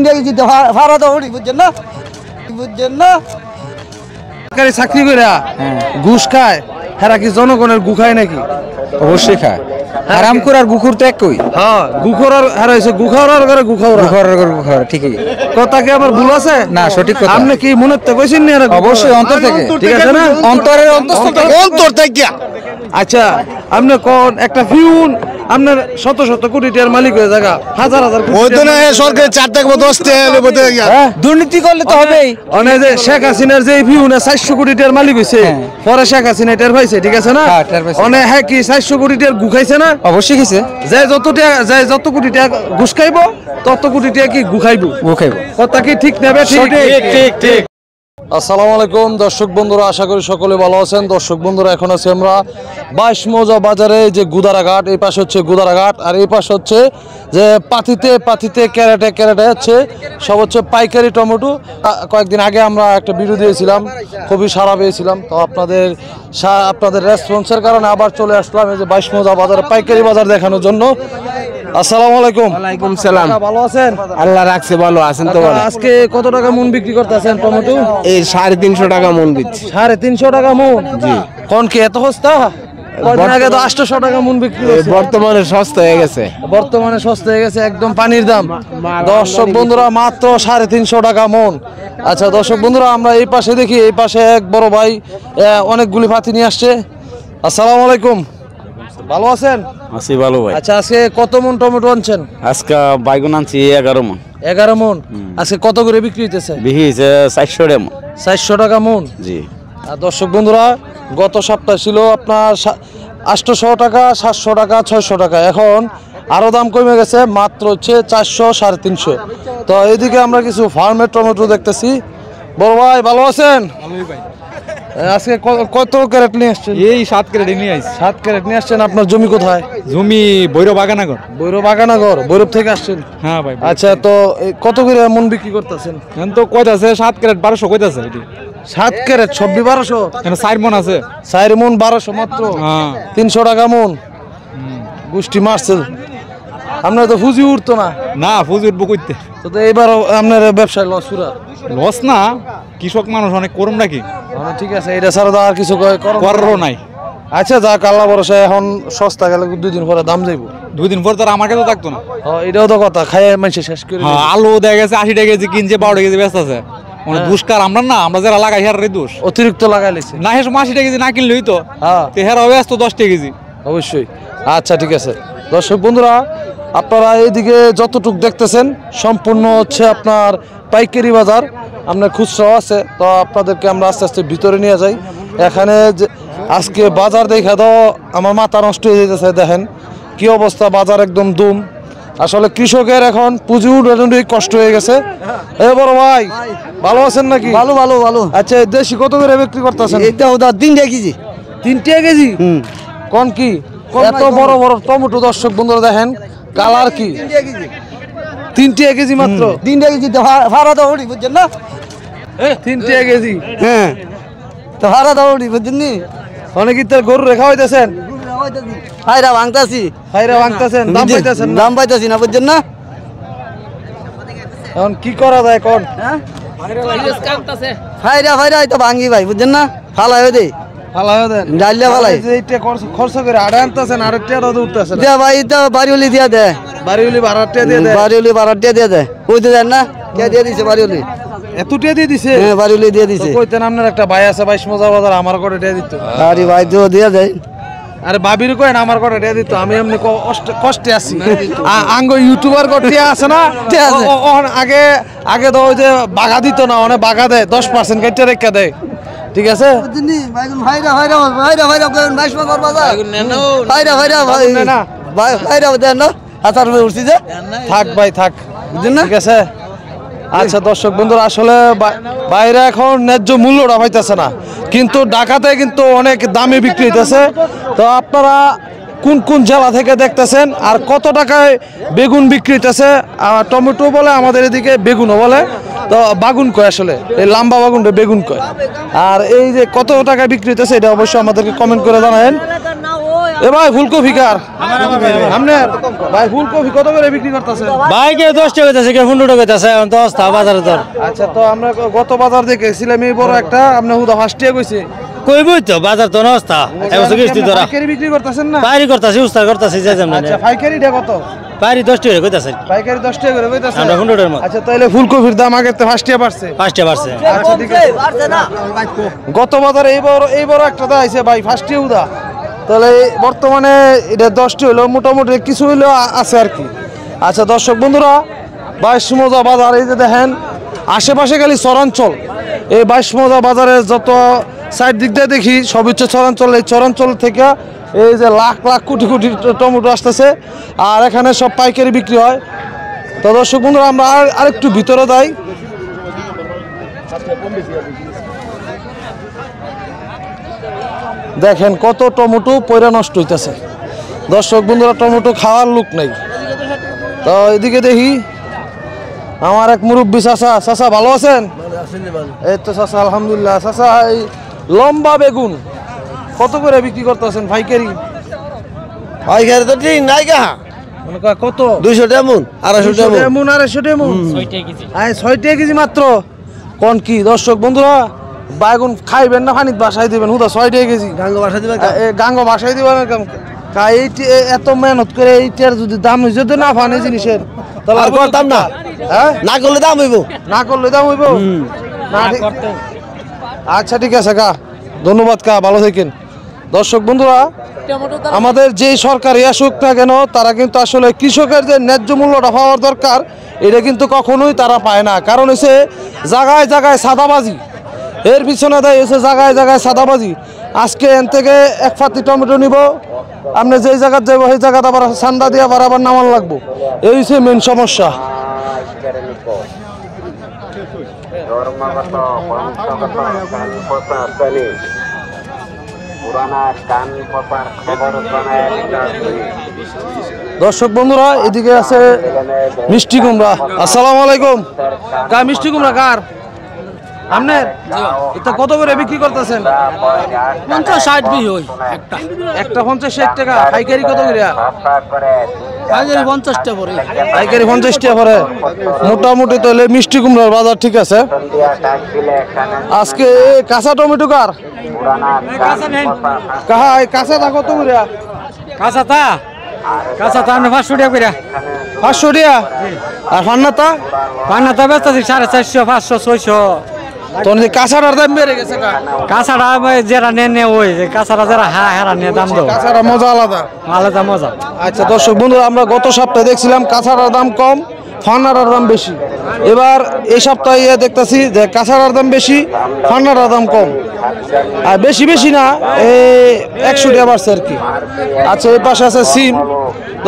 তিনটা কেজি ভাড়া দাও বুঝছেন না সরকারি চাকরি করে ঘুষ খায় হেরা কি জনগণের গু খায় নাকি? অবশ্যই খায়। হারাম করে আর গুকুর তো একই। হ্যাঁ গুখরার হারা হইছে গুখাওয়ার করে গুখাওয়ার ঠিকই। কথা কি আমার ভুল আছে? না সঠিক কথা। আপনি কি মনে তো কইছেন না? অবশ্যই অন্তর থেকে। ঠিক আছে না? অন্তরের অন্তর থেকে। আচ্ছা আপনি কোন একটা ফিউন আপনার শত শত কোটি টাকার মালিক হয়ে জায়গা হাজার হাজার ওই তো না সরকার 4 টাকা 10 টাকা দুর্নীতি করলে তো হবেই। অনেক যে শেখ হাসিনার যে ফিউনে 400 কোটি টাকার মালিক হইছে পরে শেখ হাসিনা টের পাইছে ঠিক আছে না? অনেক হ্যাঁ কি 400 কোটি টাকার গু খাইছে না? অবশ্যই খাইছে। যত কোটি টাকা ঘুষ খাইবো তত কোটি টাকা কি গু খাইবো কথা কি ঠিক নেবে? ঠিক। আসসালামু আলাইকুম দর্শক বন্ধুরা, আশা করি সকলে ভালো আছেন। দর্শক বন্ধুরা এখন আছি আমরা 22 মৌজা বাজারে, যে গুদারাঘাট, এই পাশে হচ্ছে গুদারাঘাট আর এই পাশে হচ্ছে যে পাতিতে ক্যারেটে হচ্ছে সব হচ্ছে পাইকারি টমেটো। কয়েকদিন আগে আমরা একটা ভিডিও দিয়েছিলাম, খুবই সাড়া পেয়েছিলাম। তো আপনাদের রেসপন্সের কারণে আবার চলে আসলাম এই যে 22 মৌজা বাজারে পাইকারি বাজার দেখানোর জন্য। আসসালামু আলাইকুম। ওয়ালাইকুম সালাম। ভালো আছেন? আল্লাহ রাখছে ভালো আছেন তো ভালো। আজকে কত টাকা মন বিক্রি করতেছেন টমেটো? এই 350 টাকা মন বিক্রি। 350 টাকা মন? জি। কোন কি এত সস্তা? কদিন আগে তো 800 টাকা মন বিক্রি হচ্ছে। বর্তমানে সস্তা হয়ে গেছে। একদম পানির দাম। দর্শক বন্ধুরা মাত্র 350 টাকা মন। আচ্ছা দর্শক বন্ধুরা আমরা এই পাশে দেখি, এই পাশে এক বড় ভাই অনেকগুলি পাতি নিয়ে আসছে। আসসালামু আলাইকুম, ভালো আছেন? আছি ভালো ভাই। আচ্ছা আজকে কত মন টমেটো আনছেন? আজকে বাইগুন আনছি 11 মন। 11 মন। আজকে কত করে বিক্রি হইতেছে? বিক্রি হয়েছে 400 টাকা মন। 400 টাকা মন? জি। আর দর্শক বন্ধুরা গত সপ্তাহ ছিল আপনার 800 টাকা, 700 টাকা, 600 টাকা। এখন আরো দাম কমে গেছে, মাত্র হচ্ছে 400, 350। তো এইদিকে আমরা কিছু ফার্মের টমেটো দেখতেছি। বড় ভাই ভালো আছেন? আজকে কত ক্যারেট নিয়ে আসছেন? এই 7 ক্যারেট নিয়ে আসছি। 7 ক্যারেট নিয়ে আসছেন। আপনার জমি কোথায়? জমি ভৈরব বাগানাগর। ভৈরব থেকে আসছেন? হ্যাঁ ভাই। আচ্ছা তো কত করে মন বিক্রি করতেছেন? এখন তো কয়তাছে 7 ক্যারেট 1200 কয়তাছে এটি। 7 ক্যারেট 1200? এখন 4 মন আছে। 4 মন 1200 মাত্র? হ্যাঁ। 300 টাকা মন। গোষ্ঠী মারছে। আপনার তো ফুজি উঠতো না? না ফুজি উঠবো কইতে। তো এইবার আপনার ব্যবসায় লস না, কৃষক মানুষ অনেক করুম নাকি। ঠিক আছে, এটা ছাড়া তো আর কিছু করারও নাই। আচ্ছা যাক, আল্লাহ ভরসা। এখন সস্তা গেলে 2 দিন পরে দাম যাইব। 2 দিন পর তো আমাকে তো থাকতো না। এটাও তো কথা, খাইয়ে মানুষে শেষ করে। আলু দেখা গেছে 80 টাকা কেজি কিনছে, 12 টাকা কেজি ব্যস্ত আছে। মানে দুষ্কার আমরা না, আমরা যারা লাগাই হেরারই দোষ। অতিরিক্ত লাগাই লিছে না, হেসম 80 টাকা কেজি না কিনলেই তো। হ্যাঁ হেরা ব্যস্ত 10 টাকা কেজি। অবশ্যই। আচ্ছা ঠিক আছে দর্শক বন্ধুরা, আপনারা এইদিকে যতটুক দেখতেছেন সম্পূর্ণ হচ্ছে আপনার পাইকারি বাজার। আপনার খুচরাও আছে। তো আপনাদেরকে আমরা আস্তে আস্তে ভিতরে নিয়ে যাই। এখানে আজকে বাজার দেখা তো আমার মাথা নষ্ট হয়ে যেতেছে। দেখেন কি অবস্থা, বাজার একদম দুম। আসলে কৃষকের এখন পুঁজি উঠানো কষ্ট হয়ে গেছে। বড় ভাই ভালো আছেন নাকি? ভালো। আচ্ছা দেশি কত করে বিক্রি করতেছেন? এটা ওটা 3 টাকা কেজি। 3 টাকা কেজি? কোন কি এত বড় বড় টমেটো? দর্শক বন্ধুরা দেখেন কালার কি। 3 টাকা কেজি মাত্র? 3 টাকা কেজি ভাড়া দাও বুঝছেন না? 3 টাকা কেজি? হ্যাঁ তো ভাড়া দাও বুঝছেন নি? অনেকে তো গরু রেখা হইতেছেন? ফাইরা ভাঙতাছি। দাম পাইতেছি না বুঝছেন না? এখন কি করা যায় কোন? ফাইরা তো ভাঙি ভাই বুঝছেন না? ফালাই দে ডালিয়া ফালাই। খরচ করে আড়ে আনতেছেন, আরেকটা উঠতেছেন দে ভাই, তো বাড়িওলি দিয়া দে। বাড়িওলি ভাড়াটা দিয়ে দেয়? বাড়িওলি ভাড়াটা দিয়ে দে। কইতে দেন না? কে দিয়ে দিছে বাড়িওলি? এতটা দিয়ে দিছে? হ্যাঁ বাড়িওলি দিয়ে দিছে। কইতেন আপনার একটা ভাই আছে 22 মৌজা বাজার, আমার করে দিয়ে দিত। আরে ভাই তো দিয়ে দেয়। আরে বাবির কইন আমার করে দিয়ে দিত। আমি এমনি কষ্টে আছি। আঙ্গ ইউটিউবার করতে আছে না? আগে তো ওই যে বাগা দিত না, অনেক বাগা দেয় 10% কেটে রেখে দেয়। ঠিক আছে থাক ভাই থাক, ঠিক আছে। আচ্ছা দর্শক বন্ধুরা, আসলে বাইরে এখন ন্যায্য মূল্যটা পাইতেছে না, কিন্তু ঢাকাতে কিন্তু অনেক দামে বিক্রি হইতেছে। তো আপনারা কোন কোন জেলা থেকে দেখতেছেন আর কত টাকায় বেগুন বিক্রি হইতেছে? টমেটো বলে আমাদের এদিকে, বেগুনও বলে। তো বাগুন কয়, আসলে এই লম্বা বাগুনটা বেগুন কয়। আর এই যে কত টাকায় বিক্রি হইতেছে এটা অবশ্যই আমাদেরকে কমেন্ট করে জানাবেন। এ ভাই ফুলকপি কার আপনার ভাই ফুলকপি কত করে বিক্রি করতেছেন ভাই কে 10 টাকা কইতাছে কে 15 টাকা কইতাছে 10 টা বাজারে দর আচ্ছা তো আমরা গত বাজার দেখেছিলাম এই বড় একটা আপনি হুদা ফার্স্টে কইছে কইবই তো বাজার তো নস্তা এবছর কিস্তি ধরা পাইকারি বিক্রি করতেছেন না পাইরি করতাছি উস্তার করতাছি যে যেমন আচ্ছা পাইকারিটা কত পাইরি 10 টাকা কইতাছে পাইকারি 10 টাকা করে কইতাছেন আমরা 15 টাকার মাল আচ্ছা তাহলে ফুলকপির দাম আগে তো ফার্স্টে বাড়ছে 5 টাকা বাড়ছে আচ্ছা ঠিক আছে গত বাজারে এই বড় একটা দা আইছে ভাই ফার্স্টে হুদা তাহলে বর্তমানে এটা 10টি হলো মোটামুটি কিছু হইলো আছে আর কি আচ্ছা দর্শক বন্ধুরা 22 মৌজা বাজার এই যে দেখেন আশেপাশে খালি চরাঞ্চল এই 22 মৌজা বাজারের যত সাইড দিক দিয়ে দেখি সব হচ্ছে চরাঞ্চল এই চরাঞ্চল থেকে এই যে লাখ লাখ কোটি কোটি টমেটো আসতেছে আর এখানে সব পাইকারি বিক্রি হয় তো দর্শক বন্ধুরা আমরা আরেকটু ভিতরে যাই দেখেন কত টমেটো পয়রা নষ্ট হইতেছে দর্শক বন্ধুরা টমেটো খাওয়ার লোক নাই তো এদিকে দেখি আমার এক মুরব্বী চাচা চাচা ভালো আছেন এই তো চাচা আলহামদুলিল্লাহ চাচা এই লম্বা বেগুন কত করে বিক্রি করতেছেন পাইকারি পাইকারি তো ঠিক নাই গা মনে কর কত 200 টাকা মন 250 টাকা মন মন 250 টাকা মন 6 টাকা কেজি 6 টাকা কেজি মাত্র কোন কি দর্শক বন্ধুরা বেগুন খাইবেন না পানিতে বাসাই দিবেন হুদা 6 টাকা কেজি গাঙ্গ বাসা দিবা গাঙ্গ বাসাই দিবেন এত মেহনত করে এইটার যদি দাম যদি না পান এই জিনিসের তাহলে আর করতাম না হ্যাঁ না করলে দাম হইব না করলে দাম হইব না আচ্ছা ঠিক আছে কা ধন্যবাদ কা ভালো থাকেন দর্শক বন্ধুরা আমাদের যে সরকারি আসুক না কেন তারা কিন্তু আসলে কৃষকের যে ন্যায্য মূল্যটা পাওয়ার দরকার এটা কিন্তু কখনোই তারা পায় না কারণ হচ্ছে জায়গায় জায়গায় সাদাবাজি এর পিছনে দেয় হচ্ছে জায়গায় জায়গায় সাদাবাজি আজকে এন থেকে এক ফাতি টমেটো নিব আপনি যেই জায়গায় যাবো সেই জায়গাতে আবার সান্দা দিয়ে আবার নামান লাগবো এই হচ্ছে মেন সমস্যা দর্শক বন্ধুরা এদিকে আছে মিষ্টি কুমড়া আসসালামু আলাইকুম কা মিষ্টি কুমড়া কার আপনার এটা কত করে বিক্রি করতেছেন 50-60 বি হই একটা 50-60 টাকা পাইকারি কত করে পাইকারি 50 টাকা পড়ে পাইকারি 50 টাকা পড়ে মোটামুটি তাহলে মিষ্টি কুমড়ার বাজার ঠিক আছে আজকে কাঁচা টমেটো কার কাঁচা দা কত করে কাঁচা তা আমরা 500 টাকা করে 500 টাকা আর পান্নাতা বেচতাছি 450 500 600 তোর কাঁচাটার দাম বেড়ে গেছে কাঁচাটা যারা নে ওই কাঁচাটা যারা হারা নিয়ে দাম দাও কাঁচাটা মজা আলাদা আলাদা মজা আচ্ছা দর্শক বন্ধুরা আমরা গত সপ্তাহে দেখছিলাম কাঁচাটার দাম কম ফান্নাটার দাম বেশি এবার এই সপ্তাহে দেখতেছি যে কাঁচাটার দাম বেশি ফান্নাটার দাম কম আর বেশি বেশি না এই 100 টাকা বাড়ছে আর কি আচ্ছা এই পাশে আছে সিম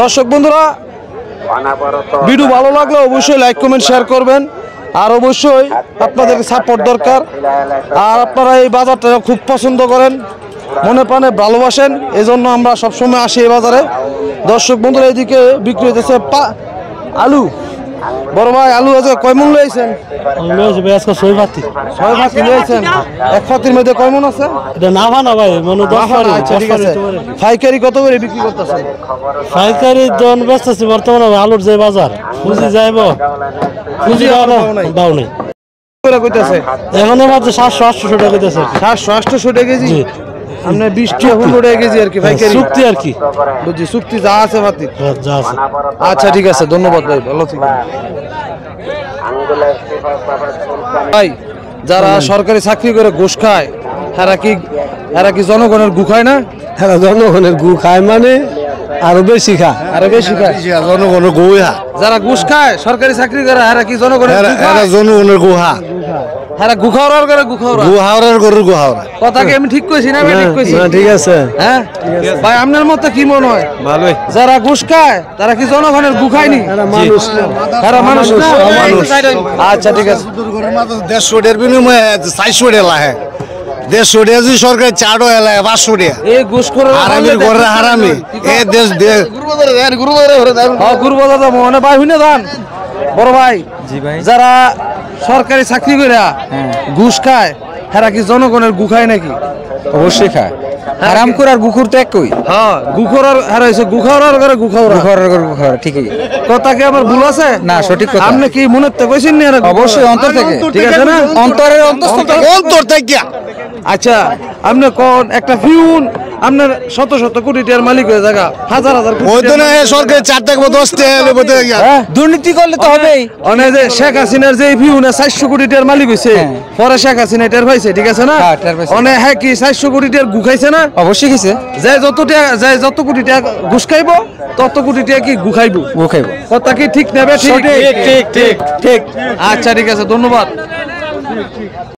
দর্শক বন্ধুরা ভিডিও ভালো লাগলে অবশ্যই লাইক কমেন্ট শেয়ার করবেন আর অবশ্যই আপনাদের সাপোর্ট দরকার আর আপনারা এই বাজারটা খুব পছন্দ করেন মনে প্রাণে ভালোবাসেন এজন্য আমরা সবসময় আসি এই বাজারে দর্শক বন্ধুরা এদিকে বিক্রি হইতেছে আলু বড় ভাই আলু আছে কয় মন লইছেন আজকে 6 ফাতি 6 ফাতি লইছেন এক ফাতির মধ্যে কয় মন আছে এটা না ভানা ভাই মানে 10 ফাতি আচ্ছা ঠিক আছে পাইকারি কত করে বিক্রি করতেছেন পাইকারি জন বেচতেছি বর্তমানে আলুর যে বাজার বুঝি যাইবো পুঁজি দাও নাই করে কইতাছে এখন মাত্র 700-800 টাকা কইতাছে 700-800 টাকা কেজি আপনি 20 টাকা 15 টাকা কেজি আর কি পাইকারি চুক্তি আর কি বুঝছি চুক্তি যা আছে ফাতি যা আছে আচ্ছা ঠিক আছে ধন্যবাদ ভাই ভালো থাকবেন ভাই যারা সরকারি চাকরি করে ঘুষ খায় এরা কি জনগণের গু খায় না হ্যাঁ জনগণের গু খায় মানে আরো বেশি খায় জনগণের গুহা যারা ঘুষ খায় সরকারি চাকরি করে এরা কি জনগণের গু খায়? জনগণের গুহা এরা গু খাওয়ার করে গু খাওয়ার গুহাওয়ার গরুর গুহাওয়ার কথা কি আমি ঠিক কইছি না আমি ঠিক কইছি ঠিক আছে হ্যাঁ ভাই আপনার মতে কি মনে হয় ভালোই যারা ঘুষ খায় তারা কি জনগণের গু খায়নি মানুষ তারা মানুষ না আচ্ছা ঠিক আছে 150 টাকার বিনিময়ে 400 টাকা লাগে 150 টাকা যদি সরকার 4 টাকা লাগে 500 টাকা এই ঘুষ করে হারামির ঘরে হারামি এ দেশ গুরু বাজার যাবো মানে ভাই হুইনে দান বড় ভাই জি ভাই যারা সরকারি চাকরি করে ঘুষ খায় হেরা কি জনগণের গু খায় নাকি? অবশ্যই খায়। হারামখোর আর গুখুর তো একই। হ্যাঁ, গুখর আর হেরা হইছে গুখাওয়ার ঘরে গুখাওরা। গুখর ঠিকই। কথা কি আমার ভুল আছে? না, সঠিক কথা। আপনি কি মনে তো কইছেন না? অবশ্যই অন্তর থেকে। ঠিক আছে না? অন্তরের অন্তঃস্থল থেকে। অন্তর থেকে। আচ্ছা, আপনি কোন একটা ফিউন আপনার শত শত কোটি টাকার মালিক হয়ে জায়গা, হাজার হাজার কোটি ওই তো না টাকার- সরকার 4 টাকা 10 টাকা দুর্নীতি করলে তো হবেই। অনে যে শেখ হাসিনার যে ফিউনে 400 কোটি টাকার মালিক হইছে, পরে শেখ হাসিনা টের পাইছে, ঠিক আছে না? হ্যাঁ, টের পাইছে। অনে হ্যাঁ কি 400 কোটি টাকার গু খাইছে না? অবশ্যই খেয়েছে। যে যত কোটি টাকা ঘুষ খাইবো তত কোটি টাকা কি গু খাইবো। গু খাইব। কথা কি ঠিক নেবে? ঠিক ঠিক ঠিক ঠিক। আচ্ছা, ঠিক আছে, ধন্যবাদ।